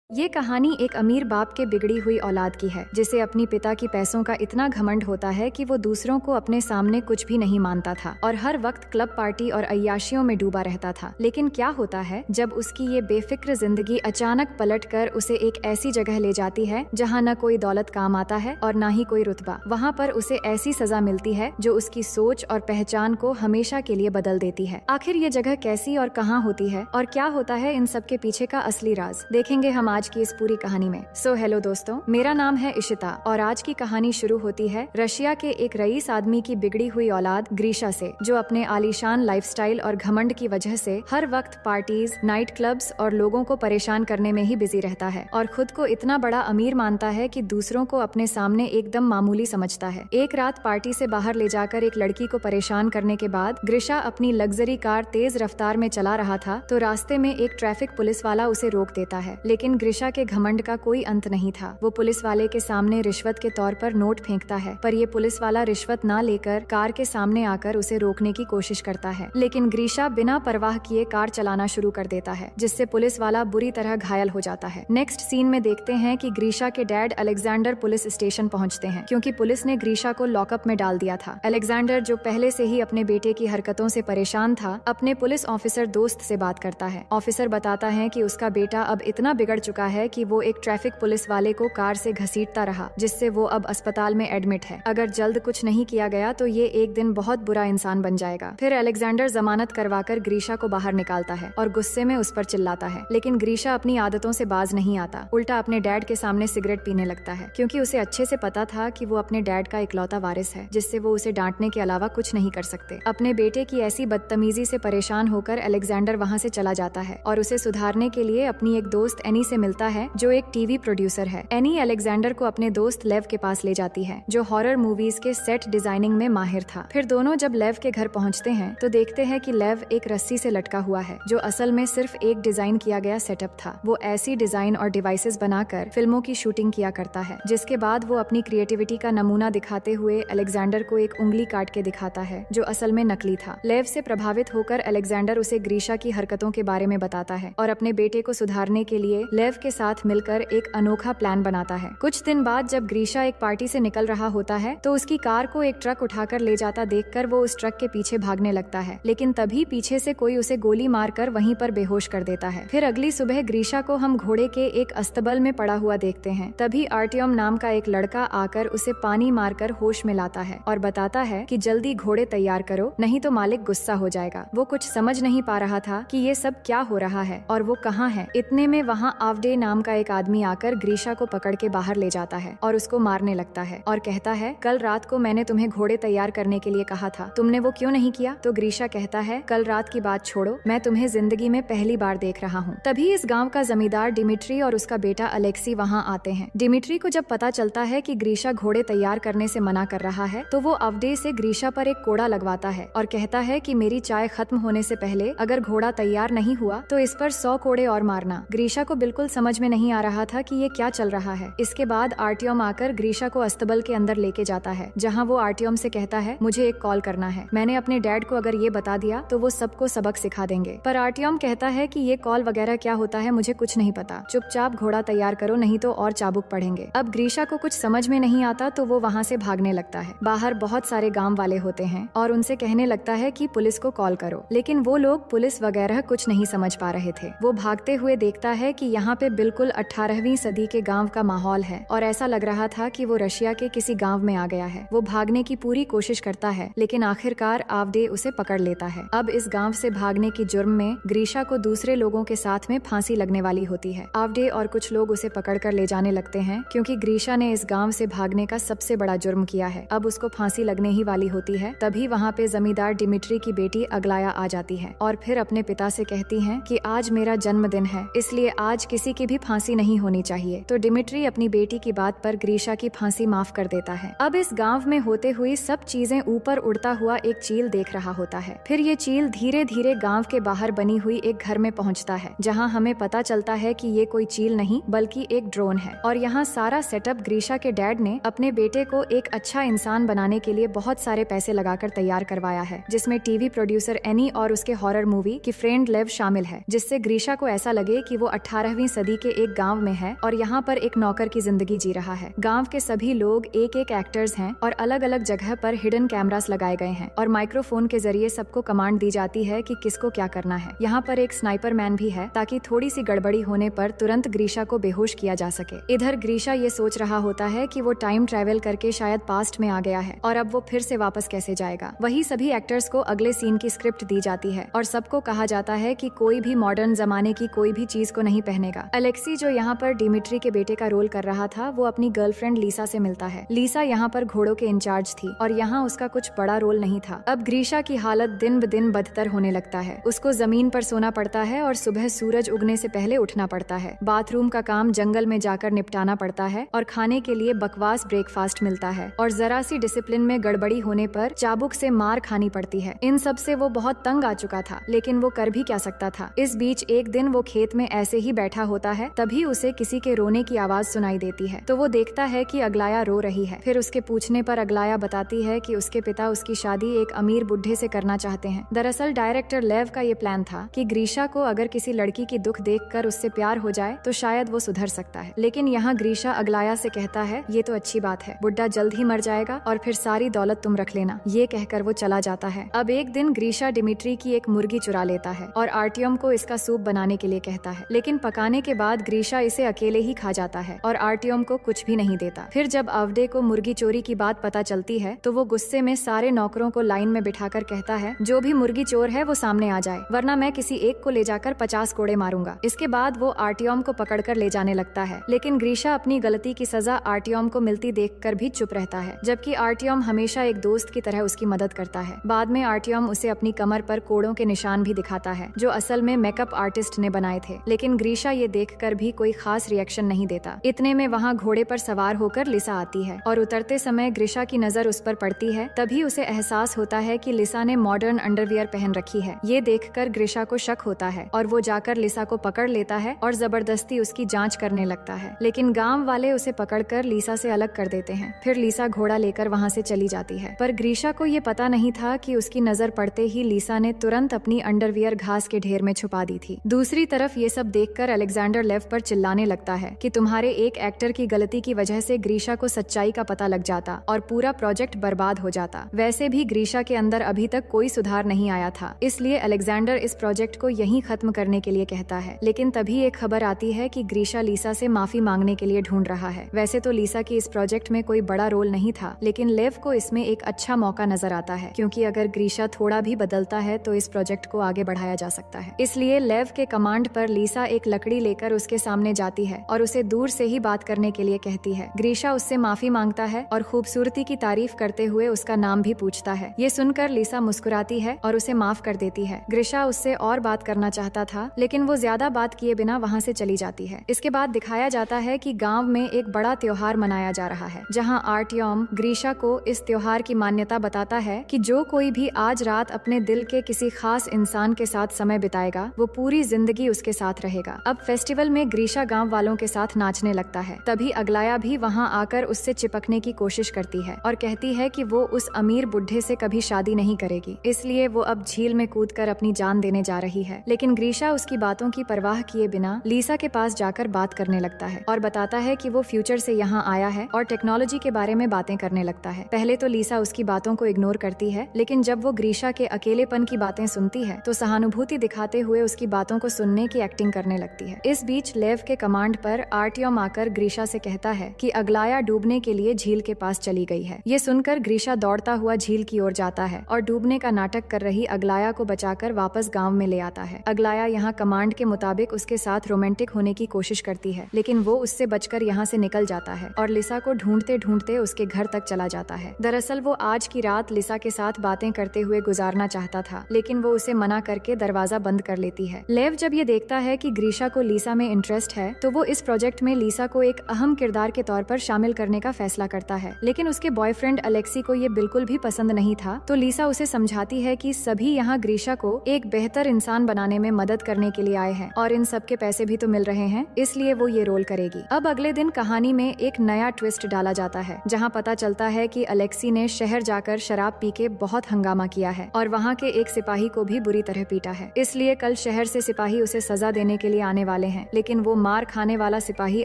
ये कहानी एक अमीर बाप के बिगड़ी हुई औलाद की है, जिसे अपनी पिता की पैसों का इतना घमंड होता है कि वो दूसरों को अपने सामने कुछ भी नहीं मानता था और हर वक्त क्लब पार्टी और अय्याशियों में डूबा रहता था। लेकिन क्या होता है जब उसकी ये बेफिक्र जिंदगी अचानक पलटकर उसे एक ऐसी जगह ले जाती है जहाँ न कोई दौलत काम आता है और न ही कोई रुतबा। वहाँ पर उसे ऐसी सजा मिलती है जो उसकी सोच और पहचान को हमेशा के लिए बदल देती है। आखिर ये जगह कैसी और कहाँ होती है और क्या होता है इन सब के पीछे का असली राज, देखेंगे हम आज की इस पूरी कहानी में। हेलो दोस्तों, मेरा नाम है इशिता और आज की कहानी शुरू होती है रशिया के एक रईस आदमी की बिगड़ी हुई औलाद ग्रीशा से, जो अपने आलीशान लाइफस्टाइल और घमंड की वजह से हर वक्त पार्टीज, नाइट क्लब्स और लोगों को परेशान करने में ही बिजी रहता है और खुद को इतना बड़ा अमीर मानता है कि दूसरों को अपने सामने एकदम मामूली समझता है। एक रात पार्टी से बाहर ले जाकर एक लड़की को परेशान करने के बाद ग्रीशा अपनी लग्जरी कार तेज रफ्तार में चला रहा था तो रास्ते में एक ट्रैफिक पुलिस वाला उसे रोक देता है। लेकिन ग्रीशा के घमंड का कोई अंत नहीं था। वो पुलिस वाले के सामने रिश्वत के तौर पर नोट फेंकता है, पर ये पुलिस वाला रिश्वत ना लेकर कार के सामने आकर उसे रोकने की कोशिश करता है। लेकिन ग्रीशा बिना परवाह किए कार चलाना शुरू कर देता है, जिससे पुलिस वाला बुरी तरह घायल हो जाता है। नेक्स्ट सीन में देखते हैं कि ग्रीशा के डैड अलेक्जेंडर पुलिस स्टेशन पहुंचते हैं, क्योंकि पुलिस ने ग्रीशा को लॉकअप में डाल दिया था। अलेक्जेंडर, जो पहले से ही अपने बेटे की हरकतों से परेशान था, अपने पुलिस ऑफिसर दोस्त से बात करता है। ऑफिसर बताता है कि उसका बेटा अब इतना बिगड़ चुका है कि वो एक ट्रैफिक पुलिस वाले को कार से घसीटता रहा, जिससे वो अब अस्पताल में एडमिट है। अगर जल्द कुछ नहीं किया गया तो ये एक दिन बहुत बुरा इंसान बन जाएगा। फिर अलेक्जेंडर जमानत करवाकर ग्रीशा को बाहर निकालता है और गुस्से में उस पर चिल्लाता है। लेकिन ग्रीशा अपनी आदतों से बाज नहीं आता, उल्टा अपने डैड के सामने सिगरेट पीने लगता है, क्योंकि उसे अच्छे से पता था कि वो अपने डैड का इकलौता वारिस है, जिससे वो उसे डांटने के अलावा कुछ नहीं कर सकते। अपने बेटे की ऐसी बदतमीजी से परेशान होकर अलेक्जेंडर वहाँ से चला जाता है और उसे सुधारने के लिए अपनी एक दोस्त एनी से मिलता है, जो एक टीवी प्रोड्यूसर है। एनी अलेक्जेंडर को अपने दोस्त लेव के पास ले जाती है, जो हॉरर मूवीज के सेट डिजाइनिंग में माहिर था। फिर दोनों जब लेव के घर पहुंचते हैं तो देखते हैं कि लेव एक रस्सी से लटका हुआ है, जो असल में सिर्फ एक डिजाइन किया गया सेटअप था। वो ऐसी डिजाइन और डिवाइसेस बनाकर फिल्मों की शूटिंग किया करता है, जिसके बाद वो अपनी क्रिएटिविटी का नमूना दिखाते हुए अलेक्जेंडर को एक उंगली काट के दिखाता है, जो असल में नकली था। लेव से प्रभावित होकर अलेक्जेंडर उसे ग्रीशा की हरकतों के बारे में बताता है और अपने बेटे को सुधारने के लिए लेव के साथ मिलकर एक अनोखा प्लान बनाता है। कुछ दिन बाद जब ग्रीशा एक पार्टी से निकल रहा होता है तो उसकी कार को एक ट्रक उठाकर ले जाता देखकर वो उस ट्रक के पीछे भागने लगता है, लेकिन तभी पीछे से कोई उसे गोली मारकर वहीं पर बेहोश कर देता है। फिर अगली सुबह ग्रीशा को हम घोड़े के एक अस्तबल में पड़ा हुआ देखते हैं। तभी आर्टियम नाम का एक लड़का आकर उसे पानी मारकर होश में लाता है और बताता है कि जल्दी घोड़े तैयार करो, नहीं तो मालिक गुस्सा हो जाएगा। वो कुछ समझ नहीं पा रहा था कि ये सब क्या हो रहा है और वो कहाँ है। इतने में वहाँ आवडे नाम का एक आदमी आकर ग्रीशा को पकड़ के बाहर ले जाता है और उसको मारने लगता है और कहता है, कल रात को मैंने तुम्हें घोड़े तैयार करने के लिए कहा था, तुमने वो क्यों नहीं किया? तो ग्रीशा कहता है, कल रात की बात छोड़ो, मैं तुम्हें जिंदगी में पहली बार देख रहा हूँ। तभी इस गाँव का जमींदार डिमिट्री और उसका बेटा अलेक्सी वहाँ आते हैं। डिमिट्री को जब पता चलता है कि ग्रीशा घोड़े तैयार करने से मना कर रहा है तो वो अवडे से ग्रीशा पर एक कोड़ा लगवाता है और कहता है कि मेरी चाय खत्म होने से पहले अगर घोड़ा तैयार नहीं हुआ तो इस पर 100 कोड़े और मारना। ग्रीशा को बिल्कुल समझ में नहीं आ रहा था कि ये क्या चल रहा है। इसके बाद आर्टियम आकर ग्रीशा को अस्तबल के अंदर लेके जाता है, जहाँ वो आर्टियम से कहता है, मुझे एक कॉल करना है, मैंने अपने डैड को अगर ये बता दिया तो वो सबको सबक सिखा देंगे। पर आर्टियम कहता है कि ये कॉल वगैरह क्या होता है, मुझे कुछ नहीं पता, चुपचाप घोड़ा तैयार करो, नहीं तो और चाबुक पड़ेंगे। अब ग्रीशा को कुछ समझ में नहीं आता तो वो वहाँ से भागने लगता है। बाहर बहुत सारे गाँव वाले होते हैं और उनसे कहने लगता है कि पुलिस को कॉल करो, लेकिन वो लोग पुलिस वगैरह कुछ नहीं समझ पा रहे थे। वो भागते हुए देखता है कि यहाँ पे बिल्कुल 18वीं सदी के गांव का माहौल है और ऐसा लग रहा था कि वो रशिया के किसी गांव में आ गया है। वो भागने की पूरी कोशिश करता है, लेकिन आखिरकार आवडे उसे पकड़ लेता है। अब इस गांव से भागने की जुर्म में ग्रीशा को दूसरे लोगों के साथ में फांसी लगने वाली होती है। आवडे और कुछ लोग उसे पकड़कर ले जाने लगते हैं, क्योंकि ग्रीशा ने इस गाँव से भागने का सबसे बड़ा जुर्म किया है। अब उसको फांसी लगने ही वाली होती है। तभी वहाँ पे जमींदार डिमिट्री की बेटी अगलाया आ जाती है और फिर अपने पिता से कहती है कि आज मेरा जन्मदिन है, इसलिए आज किसी की भी फांसी नहीं होनी चाहिए। तो डिमिट्री अपनी बेटी की बात पर ग्रीशा की फांसी माफ कर देता है। अब इस गांव में होते हुए सब चीजें ऊपर उड़ता हुआ एक चील देख रहा होता है। फिर ये चील धीरे धीरे गांव के बाहर बनी हुई एक घर में पहुंचता है, जहां हमें पता चलता है कि ये कोई चील नहीं बल्कि एक ड्रोन है। और यहाँ सारा सेटअप ग्रीशा के डैड ने अपने बेटे को एक अच्छा इंसान बनाने के लिए बहुत सारे पैसे लगाकर तैयार करवाया है, जिसमें टीवी प्रोड्यूसर एनी और उसके हॉरर मूवी की फ्रेंड लेव शामिल है, जिससे ग्रीशा को ऐसा लगे कि वो 18वीं सदी के एक गांव में है और यहाँ पर एक नौकर की जिंदगी जी रहा है। गांव के सभी लोग एक एक एक्टर्स हैं और अलग अलग जगह पर हिडन कैमरास लगाए गए हैं और माइक्रोफोन के जरिए सबको कमांड दी जाती है कि किसको क्या करना है। यहाँ पर एक स्नाइपर मैन भी है ताकि थोड़ी सी गड़बड़ी होने पर तुरंत ग्रीशा को बेहोश किया जा सके। इधर ग्रीशा ये सोच रहा होता है कि वो टाइम ट्रेवल करके शायद पास्ट में आ गया है और अब वो फिर से वापस कैसे जाएगा। वही सभी एक्टर्स को अगले सीन की स्क्रिप्ट दी जाती है और सबको कहा जाता है कि कोई भी मॉडर्न जमाने की कोई भी चीज को नहीं पहनेगा। अलेक्सी जो यहाँ पर डिमिट्री के बेटे का रोल कर रहा था वो अपनी गर्लफ्रेंड लीसा से मिलता है। लीसा यहाँ पर घोड़ों के इंचार्ज थी और यहाँ उसका कुछ बड़ा रोल नहीं था। अब ग्रीशा की हालत दिन ब दिन बदतर होने लगता है। उसको जमीन पर सोना पड़ता है और सुबह सूरज उगने से पहले उठना पड़ता है। बाथरूम का काम जंगल में जाकर निपटाना पड़ता है और खाने के लिए बकवास ब्रेकफास्ट मिलता है और जरा सी डिसिप्लिन में गड़बड़ी होने पर चाबुक से मार खानी पड़ती है। इन सब से वो बहुत तंग आ चुका था, लेकिन वो कर भी क्या सकता था। इस बीच एक दिन वो खेत में ऐसे ही बैठा होता है, तभी उसे किसी के रोने की आवाज सुनाई देती है। तो वो देखता है कि अगलाया रो रही है। फिर उसके पूछने पर अगलाया बताती है कि उसके पिता उसकी शादी एक अमीर बुढ़े से करना चाहते हैं। दरअसल डायरेक्टर लेव का ये प्लान था कि ग्रीशा को अगर किसी लड़की की दुख देखकर उससे प्यार हो जाए तो शायद वो सुधर सकता है। लेकिन यहाँ ग्रीशा अगलाया से कहता है ये तो अच्छी बात है, बुड्ढा जल्द ही मर जाएगा और फिर सारी दौलत तुम रख लेना। ये कहकर वो चला जाता है। अब एक दिन ग्रीशा डिमिट्री की एक मुर्गी चुरा लेता है और आर्टियम को इसका सूप बनाने के लिए कहता है, लेकिन पकाने के बाद ग्रीशा इसे अकेले ही खा जाता है और आर्टियम को कुछ भी नहीं देता। फिर जब अवडे को मुर्गी चोरी की बात पता चलती है तो वो गुस्से में सारे नौकरों को लाइन में बिठाकर कहता है जो भी मुर्गी चोर है वो सामने आ जाए, वरना मैं किसी एक को ले जाकर 50 कोड़े मारूंगा। इसके बाद वो आर्टियम को पकड़कर ले जाने लगता है, लेकिन ग्रीशा अपनी गलती की सजा आर्टियम को मिलती देखकर भी चुप रहता है, जबकि आर्टियम हमेशा एक दोस्त की तरह उसकी मदद करता है। बाद में आर्टियम उसे अपनी कमर पर कोड़ों के निशान भी दिखाता है जो असल में मेकअप आर्टिस्ट ने बनाए थे, लेकिन ग्रीशा ये देखकर भी कोई खास रिएक्शन नहीं देता। इतने में वहाँ घोड़े पर सवार होकर लिसा आती है और उतरते समय ग्रीशा की नजर उस पर पड़ती है। तभी उसे एहसास होता है कि लिसा ने मॉडर्न अंडरवियर पहन रखी है। ये देखकर ग्रीशा को शक होता है और वो जाकर लिसा को पकड़ लेता है और जबरदस्ती उसकी जांच करने लगता है, लेकिन गांव वाले उसे पकड़कर लिसा से अलग कर देते हैं। फिर लिसा घोड़ा लेकर वहाँ से चली जाती है, पर ग्रीशा को ये पता नहीं था कि उसकी नजर पड़ते ही लिसा ने तुरंत अपनी अंडरवियर घास के ढेर में छुपा दी थी। दूसरी तरफ ये सब देखकर अलेक्जेंडर लेव पर चिल्लाने लगता है कि तुम्हारे एक एक्टर की गलती की वजह से ग्रीशा को सच्चाई का पता लग जाता और पूरा प्रोजेक्ट बर्बाद हो जाता। वैसे भी ग्रीशा के अंदर अभी तक कोई सुधार नहीं आया था, इसलिए अलेक्जेंडर इस प्रोजेक्ट को यहीं खत्म करने के लिए कहता है। लेकिन तभी एक खबर आती है कि ग्रीशा लिसा से माफी मांगने के लिए ढूंढ रहा है। वैसे तो लिसा की इस प्रोजेक्ट में कोई बड़ा रोल नहीं था, लेकिन लेव को इसमें एक अच्छा मौका नजर आता है, क्योंकि अगर ग्रीशा थोड़ा भी बदलता है तो इस प्रोजेक्ट को आगे बढ़ाया जा सकता है। इसलिए लेव के कमांड पर लिसा एक लकड़ी लेकर उसके सामने जाती है और उसे दूर से ही बात करने के लिए कहती है। ग्रीशा उससे माफी मांगता है और खूबसूरती की तारीफ करते हुए उसका नाम भी पूछता है। ये सुनकर लिसा मुस्कुराती है और उसे माफ कर देती है। ग्रीशा उससे और बात करना चाहता था, लेकिन वो ज्यादा बात किए बिना वहाँ से चली जाती है। इसके बाद दिखाया जाता है कि गांव में एक बड़ा त्योहार मनाया जा रहा है, जहां आर्टियम ग्रीशा को इस त्योहार की मान्यता बताता है कि जो कोई भी आज रात अपने दिल के किसी खास इंसान के साथ समय बिताएगा वो पूरी जिंदगी उसके साथ रहेगा। अब फेस्टिवल में ग्रीशा गांव वालों के साथ नाचने लगता है। तभी अगलाया भी वहां आकर उससे चिपकने की कोशिश करती है और कहती है कि वो उस अमीर बुढ़े से कभी शादी नहीं करेगी, इसलिए वो अब झील में कूदकर अपनी जान देने जा रही है। लेकिन ग्रीशा उसकी बातों की परवाह किए बिना लिसा के पास जाकर बात करने लगता है और बताता है कि वो फ्यूचर से यहाँ आया है और टेक्नोलॉजी के बारे में बातें करने लगता है। पहले तो लिसा उसकी बातों को इग्नोर करती है, लेकिन जब वो ग्रीशा के अकेलेपन की बातें सुनती है तो सहानुभूति दिखाते हुए उसकी बातों को सुनने की एक्टिंग करने लगती है। इस बीच लेव के कमांड पर आर्टियम आकर ग्रीशा से कहता है कि अगलाया डूबने के लिए झील के पास चली गई है। ये सुनकर ग्रीशा दौड़ता हुआ झील की ओर जाता है और डूबने का नाटक कर रही अगलाया को बचाकर वापस गांव में ले आता है। अगलाया यहाँ कमांड के मुताबिक उसके साथ रोमांटिक होने की कोशिश करती है, लेकिन वो उससे बचकर यहाँ से निकल जाता है और लिसा को ढूंढते ढूंढते उसके घर तक चला जाता है। दरअसल वो आज की रात लिसा के साथ बातें करते हुए गुजारना चाहता था, लेकिन वो उसे मना करके दरवाजा बंद कर लेती है। लेव जब ये देखता है कि ग्रीशा को लिसा में इंटरेस्ट है तो वो इस प्रोजेक्ट में लिसा को एक अहम किरदार के तौर पर शामिल करने का फैसला करता है। लेकिन उसके बॉयफ्रेंड अलेक्सी को ये बिल्कुल भी पसंद नहीं था, तो लिसा उसे समझाती है कि सभी यहाँ ग्रीशा को एक बेहतर इंसान बनाने में मदद करने के लिए आए हैं और इन सब के पैसे भी तो मिल रहे हैं, इसलिए वो ये रोल करेगी। अब अगले दिन कहानी में एक नया ट्विस्ट डाला जाता है, जहाँ पता चलता है कि अलेक्सी ने शहर जाकर शराब पी के बहुत हंगामा किया है और वहाँ के एक सिपाही को भी बुरी तरह पीटा है। इसलिए कल शहर से सिपाही उसे सजा देने के लिए आने वाले वाले हैं, लेकिन वो मार खाने वाला सिपाही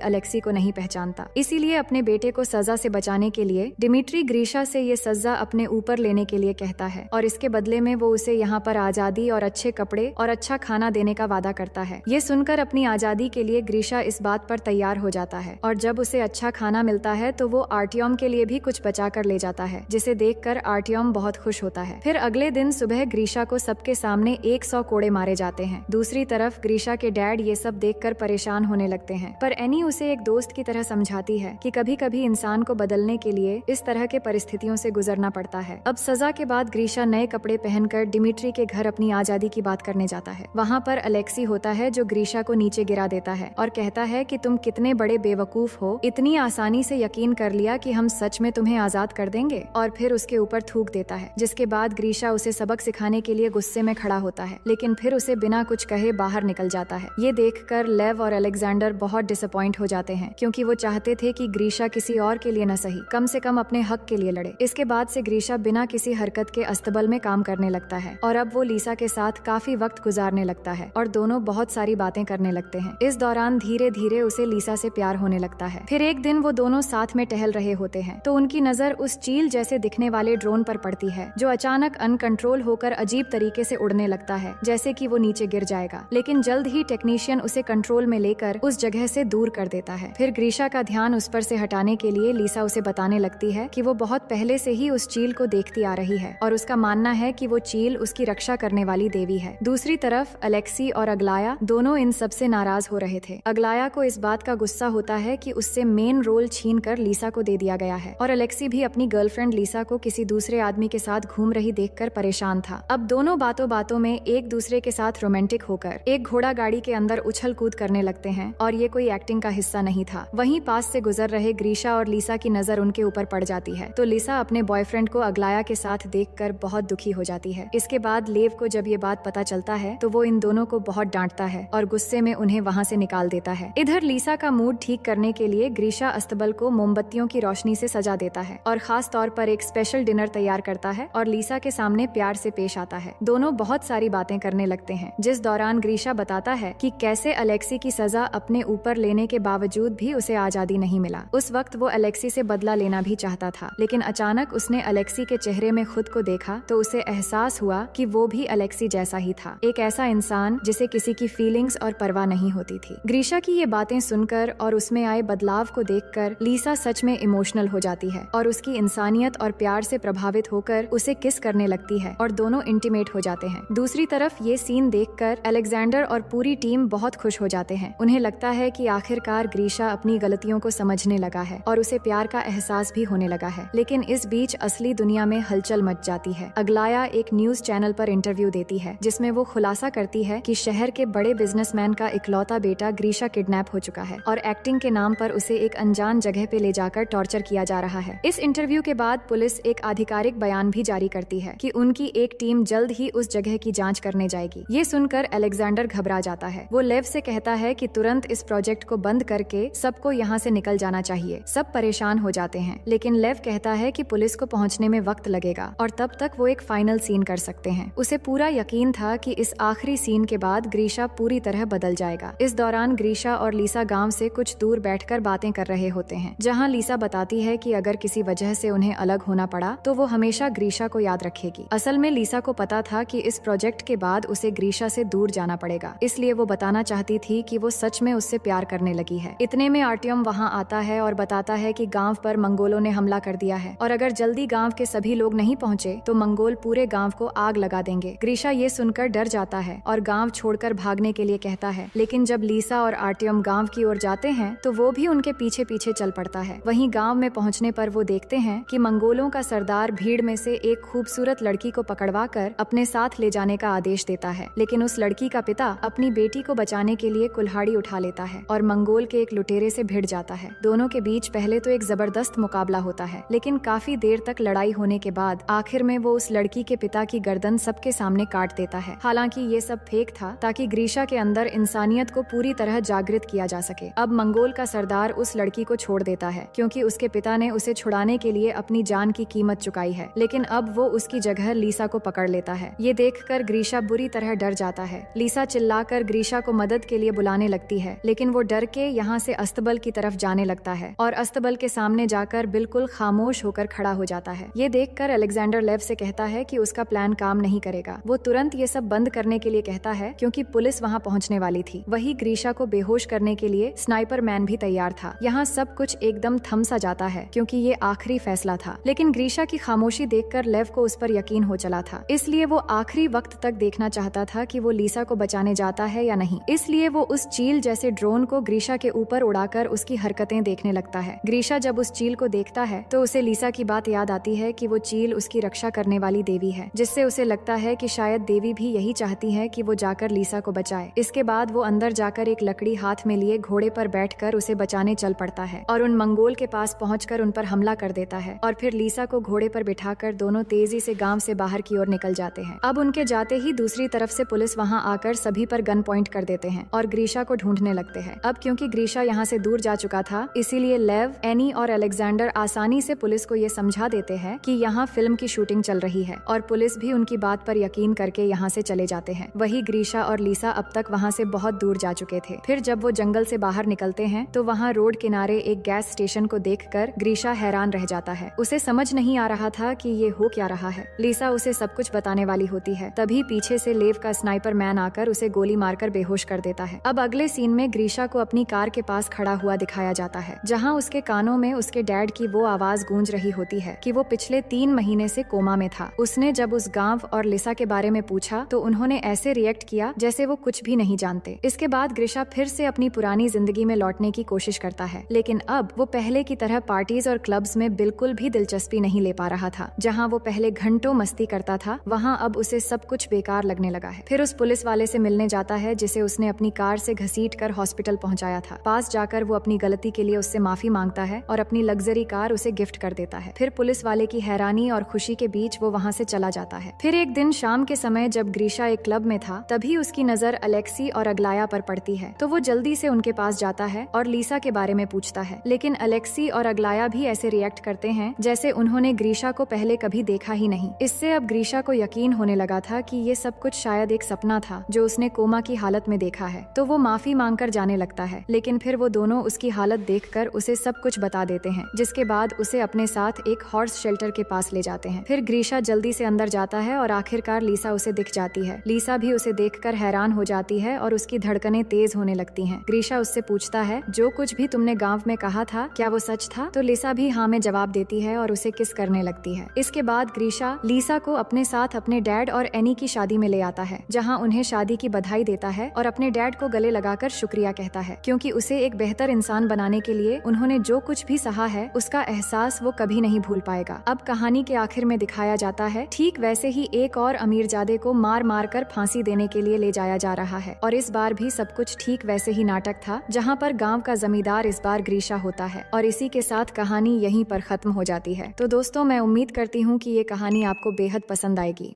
अलेक्सी को नहीं पहचानता। इसीलिए अपने बेटे को सजा से बचाने के लिए डिमिट्री ग्रीशा से ये सजा अपने ऊपर लेने के लिए कहता है और इसके बदले में वो उसे यहाँ पर आजादी और अच्छे कपड़े और अच्छा खाना देने का वादा करता है। ये सुनकर अपनी आजादी के लिए ग्रीशा इस बात पर तैयार हो जाता है और जब उसे अच्छा खाना मिलता है तो वो आर्टियम के लिए भी कुछ बचा कर ले जाता है, जिसे देखकर आर्टियम बहुत खुश होता है। फिर अगले दिन सुबह ग्रीशा को सबके सामने 100 कोड़े मारे जाते हैं। दूसरी तरफ ग्रीशा के डैड ये सब देखकर परेशान होने लगते हैं, पर एनी उसे एक दोस्त की तरह समझाती है कि कभी कभी इंसान को बदलने के लिए इस तरह के परिस्थितियों से गुजरना पड़ता है। अब सजा के बाद ग्रीशा नए कपड़े पहनकर डिमिट्री के घर अपनी आजादी की बात करने जाता है। वहाँ पर अलेक्सी होता है जो ग्रीशा को नीचे गिरा देता है और कहता है कि तुम कितने बड़े बेवकूफ हो, इतनी आसानी से यकीन कर लिया कि हम सच में तुम्हें आजाद कर देंगे, और फिर उसके ऊपर थूक देता है। जिसके बाद ग्रीशा उसे सबक सिखाने के लिए गुस्से में खड़ा होता है, लेकिन फिर उसे बिना कुछ कहे बाहर निकल जाता है। ये देखकर लेव और अलेक्जेंडर बहुत डिसअपॉइंट हो जाते हैं, क्योंकि वो चाहते थे कि ग्रीशा किसी और के लिए न सही, कम से कम अपने हक के लिए लड़े। इसके बाद से ग्रीशा बिना किसी हरकत के अस्तबल में काम करने लगता है और अब वो लीसा के साथ काफी वक्त गुजारने लगता है और दोनों बहुत सारी बातें करने लगते हैं। इस दौरान धीरे धीरे उसे लीसा से प्यार होने लगता है। फिर एक दिन वो दोनों साथ में टहल रहे होते हैं तो उनकी नजर उस चील जैसे दिखने वाले ड्रोन पर पड़ती है, जो अचानक अनकंट्रोल होकर अजीब तरीके से उड़ने लगता है, जैसे कि वो नीचे गिर जाएगा। लेकिन जल्द ही टेक्नीशियन उसे कंट्रोल में लेकर उस जगह से दूर कर देता है। फिर ग्रीशा का ध्यान उस पर से हटाने के लिए लीसा उसे बताने लगती है कि वो बहुत पहले से ही उस चील को देखती आ रही है और उसका मानना है कि वो चील उसकी रक्षा करने वाली देवी है। दूसरी तरफ अलेक्सी और अगलाया दोनों इन सब से नाराज हो रहे थे। अगलाया को इस बात का गुस्सा होता है कि उससे मेन रोल छीनकर लीसा को दे दिया गया है और अलेक्सी भी अपनी गर्लफ्रेंड लीसा को किसी दूसरे आदमी के साथ घूम रही देखकर परेशान था। अब दोनों बातों बातों में एक दूसरे के साथ रोमांटिक होकर एक घोड़ा गाड़ी के अंदर उछल कूद करने लगते हैं और ये कोई एक्टिंग का हिस्सा नहीं था। वहीं पास से गुजर रहे ग्रीशा और लीसा की नजर उनके ऊपर पड़ जाती है तो लीसा अपने बॉयफ्रेंड को अगलाया के साथ देखकर बहुत दुखी हो जाती है। इसके बाद लेव को जब ये बात पता चलता है तो वो इन दोनों को बहुत डांटता है और गुस्से में उन्हें वहाँ से निकाल देता है। इधर लीसा का मूड ठीक करने के लिए ग्रीशा अस्तबल को मोमबत्तियों की रोशनी से सजा देता है और खास तौर पर एक स्पेशल डिनर तैयार करता है और लीसा के सामने प्यार से पेश आता है। दोनों बहुत सारी बातें करने लगते हैं, जिस दौरान ग्रीशा बताता है कि कैसे अलेक्सी की सजा अपने ऊपर लेने के बावजूद भी उसे आजादी नहीं मिला। उस वक्त वो अलेक्सी से बदला लेना भी चाहता था, लेकिन अचानक उसने अलेक्सी के चेहरे में खुद को देखा तो उसे एहसास हुआ कि वो भी अलेक्सी जैसा ही था, एक ऐसा इंसान जिसे किसी की फीलिंग्स और परवाह नहीं होती थी। ग्रीशा की ये बातें सुनकर और उसमें आए बदलाव को देखकर लीसा सच में इमोशनल हो जाती है और उसकी इंसानियत और प्यार से प्रभावित होकर उसे किस करने लगती है और दोनों इंटीमेट हो जाते हैं। दूसरी तरफ ये सीन देखकर अलेक्जेंडर और पूरी टीम बहुत खुश हो जाते हैं। उन्हें लगता है कि आखिरकार ग्रीशा अपनी गलतियों को समझने लगा है और उसे प्यार का एहसास भी होने लगा है। लेकिन इस बीच असली दुनिया में हलचल मच जाती है। अगलाया एक न्यूज चैनल पर इंटरव्यू देती है जिसमें वो खुलासा करती है कि शहर के बड़े बिजनेसमैन का इकलौता बेटा ग्रीशा किडनैप हो चुका है और एक्टिंग के नाम पर उसे एक अनजान जगह पे ले जाकर टॉर्चर किया जा रहा है। इस इंटरव्यू के बाद पुलिस एक आधिकारिक बयान भी जारी करती है कि उनकी एक टीम जल्द ही उस जगह की जांच करने जाएगी। ये सुनकर अलेक्जेंडर घबरा जाता है। वो लेव से कहता है कि तुरंत इस प्रोजेक्ट को बंद करके सबको यहाँ से निकल जाना चाहिए। सब परेशान हो जाते हैं, लेकिन लेव कहता है कि पुलिस को पहुँचने में वक्त लगेगा और तब तक वो एक फाइनल सीन कर सकते हैं। उसे पूरा यकीन था कि इस आखिरी सीन के बाद ग्रीशा पूरी तरह बदल जाएगा। इस दौरान ग्रीशा और लीसा गांव से कुछ दूर बैठकर बातें कर रहे होते हैं, जहां लीसा बताती है कि अगर किसी वजह से उन्हें अलग होना पड़ा तो वो हमेशा ग्रीशा को याद रखेगी। असल में लीसा को पता था कि इस प्रोजेक्ट के बाद उसे ग्रीशा से दूर जाना पड़ेगा, इसलिए वो बताना चाहती थी कि वो सच में उससे प्यार करने लगी है। इतने में आर्टियम वहाँ आता है और बताता है कि गांव पर मंगोलों ने हमला कर दिया है और अगर जल्दी गांव के सभी लोग नहीं पहुँचे तो मंगोल पूरे गांव को आग लगा देंगे। ग्रीशा ये सुनकर डर जाता है और गांव छोड़कर भागने के लिए कहता है, लेकिन जब लीसा और आर्टियम गांव की ओर जाते हैं तो वो भी उनके पीछे पीछे चल पड़ता है। वहीं गांव में पहुंचने पर वो देखते हैं कि मंगोलों का सरदार भीड़ में से एक खूबसूरत लड़की को पकड़वाकर अपने साथ ले जाने का आदेश देता है, लेकिन उस लड़की का पिता अपनी बेटी को बचाने के लिए कुल्हाड़ी उठा लेता है और मंगोल के एक लुटेरे से भिड़ जाता है। दोनों के बीच पहले तो एक जबरदस्त मुकाबला होता है, लेकिन काफी देर तक लड़ाई होने के बाद आखिर में वो उस लड़की के पिता की गर्दन सबके सामने काट देता है। हालांकि ये सब फेक था ताकि ग्रीशा के अंदर इंसानियत को पूरी तरह जागृत किया जा सके। अब मंगोल का सरदार उस लड़की को छोड़ देता है क्योंकि उसके पिता ने उसे छुड़ाने के लिए अपनी जान की कीमत चुकाई है, लेकिन अब वो उसकी जगह लीसा को पकड़ लेता है। ये देखकर ग्रीशा बुरी तरह डर जाता है। लीसा चिल्लाकर ग्रीशा को मदद के लिए बुलाने लगती है, लेकिन वो डर के यहाँ से अस्तबल की तरफ जाने लगता है और अस्तबल के सामने जाकर बिल्कुल खामोश होकर खड़ा हो जाता है। ये देखकर अलेक्जेंडर लेव से कहता है कि उसका प्लान काम नहीं करेगा। वो तुरंत ये सब बंद करने के लिए कहता है क्योंकि पुलिस वहाँ पहुँचने वाली थी। वही ग्रीशा को बेहोश करने के लिए स्नाइपर मैन भी तैयार था। यहाँ सब कुछ एकदम थम सा जाता है क्योंकि ये आखिरी फैसला था, लेकिन ग्रीशा की खामोशी देखकर लेव को उस पर यकीन हो चला था। इसलिए वो आखिरी वक्त तक देखना चाहता था कि वो लीसा को बचाने जाता है या नहीं। इसलिए वो उस चील जैसे ड्रोन को ग्रीशा के ऊपर उड़ाकर उसकी हरकतें देखने लगता है। ग्रीशा जब उस चील को देखता है तो उसे लीसा की बात याद आती है कि वो चील उसकी रक्षा करने वाली देवी है, जिससे उसे लगता है कि शायद देवी भी यही चाहती है कि वो जाकर लीसा को बचाए। इसके बाद वो अंदर जाकर एक लकड़ी हाथ में लिए घोड़े पर बैठकर उसे बचाने चल पड़ता है और उन मंगोल के पास पहुंचकर उन पर हमला कर देता है और फिर लीसा को घोड़े पर बिठाकर दोनों तेजी से गांव से बाहर की ओर निकल जाते हैं। अब उनके जाते ही दूसरी तरफ से पुलिस वहां आकर सभी पर गन पॉइंट कर देते हैं और ग्रीशा को ढूंढने लगते हैं। अब क्योंकि ग्रीशा यहाँ से दूर जा चुका था, इसीलिए लेव, एनी और अलेक्जेंडर आसानी से पुलिस को ये समझा देते हैं कि यहाँ फिल्म की शूटिंग चल रही है और पुलिस भी उनकी बात पर यकीन करके यहाँ से चले जाते हैं। वही ग्रीशा और लीसा अब तक वहाँ से बहुत दूर जा चुके थे। फिर जब वो जंगल से बाहर निकलते हैं तो वहाँ रोड किनारे एक गैस स्टेशन को देखकर ग्रीशा हैरान रह जाता है। उसे समझ नहीं आ रहा था कि ये हो क्या रहा है। लीसा उसे सब कुछ बताने वाली होती है, तभी पीछे से लेव का स्नाइपर मैन आकर उसे गोली मारकर बेहोश कर देता है। अब अगले सीन में ग्रीशा को अपनी कार के पास खड़ा हुआ दिखाया जाता है, जहाँ उसके कानों में उसके डैड की वो आवाज गूंज रही होती है कि वो पिछले 3 महीने से कोमा में था। उसने जब उस गांव और लिसा के बारे में पूछा तो उन्होंने ऐसे रिएक्ट किया जैसे वो कुछ भी नहीं जानते। इसके बाद ग्रीशा फिर से अपनी पुरानी जिंदगी में लौटने की कोशिश करता है, लेकिन अब वो पहले की तरह पार्टीज और क्लब्स में बिल्कुल भी दिलचस्पी नहीं ले पा रहा था। जहाँ वो पहले घंटों मस्ती करता था, वहाँ अब उसे सब कुछ बेकार लगने लगा है। फिर उस पुलिस वाले से मिलने जाता है जिसे उसने अपनी कार से घसीट कर हॉस्पिटल पहुंचाया था। पास जाकर वो अपनी गलती के लिए उससे माफी मांगता है और अपनी लग्जरी कार उसे गिफ्ट कर देता है। फिर पुलिस वाले की हैरानी और खुशी के बीच वो वहाँ से चला जाता है। फिर एक दिन शाम के समय जब ग्रीशा एक क्लब में था, तभी उसकी नजर अलेक्सी और अग्लाया पर पड़ती है, तो वो जल्दी से उनके पास जाता है और लीसा के बारे में पूछता है। लेकिन अलेक्सी और अग्लाया भी ऐसे रिएक्ट करते हैं जैसे उन्होंने ग्रीशा को पहले कभी देखा ही नहीं। इससे अब ग्रीशा को यकीन होने लगा था कि ये सब कुछ शायद एक सपना था जो उसने कोमा की हालत में देखा है। तो वो माफी मांगकर जाने लगता है, लेकिन फिर वो दोनों उसकी हालत देखकर उसे सब कुछ बता देते हैं, जिसके बाद उसे अपने साथ एक हॉर्स शेल्टर के पास ले जाते हैं। फिर ग्रीशा जल्दी से अंदर जाता है और आखिरकार लीसा उसे दिख जाती है। लीसा भी उसे देखकर हैरान हो जाती है और उसकी धड़कनें तेज होने लगती हैं। ग्रीशा उससे पूछता है, जो कुछ भी तुमने गांव में कहा था क्या वो सच था? तो लीसा भी हाँ में जवाब देती है और उसे किस करने लगती है। इसके बाद ग्रीशा लीसा को अपने साथ अपने डैड और एनी की शादी में ले आता है, जहाँ उन्हें शादी की बधाई देता है और अपने डैड को गले लगाकर शुक्रिया कहता है, क्योंकि उसे एक बेहतर इंसान बनाने के लिए उन्होंने जो कुछ भी सहा है उसका एहसास वो कभी नहीं भूल पाएगा। अब कहानी के आखिर में दिखाया जाता है ठीक वैसे ही एक और अमीरजादे को मार मार कर फांसी देने के लिए ले जाया जा रहा है और इस बार भी सब कुछ ठीक वैसे ही नाटक था, जहाँ पर गांव का जमींदार इस बार ग्रीशा होता है और इसी के साथ कहानी यहीं पर खत्म हो जाती है। तो दोस्तों, मैं उम्मीद करती हूँ कि ये कहानी आपको बेहद पसंद आएगी।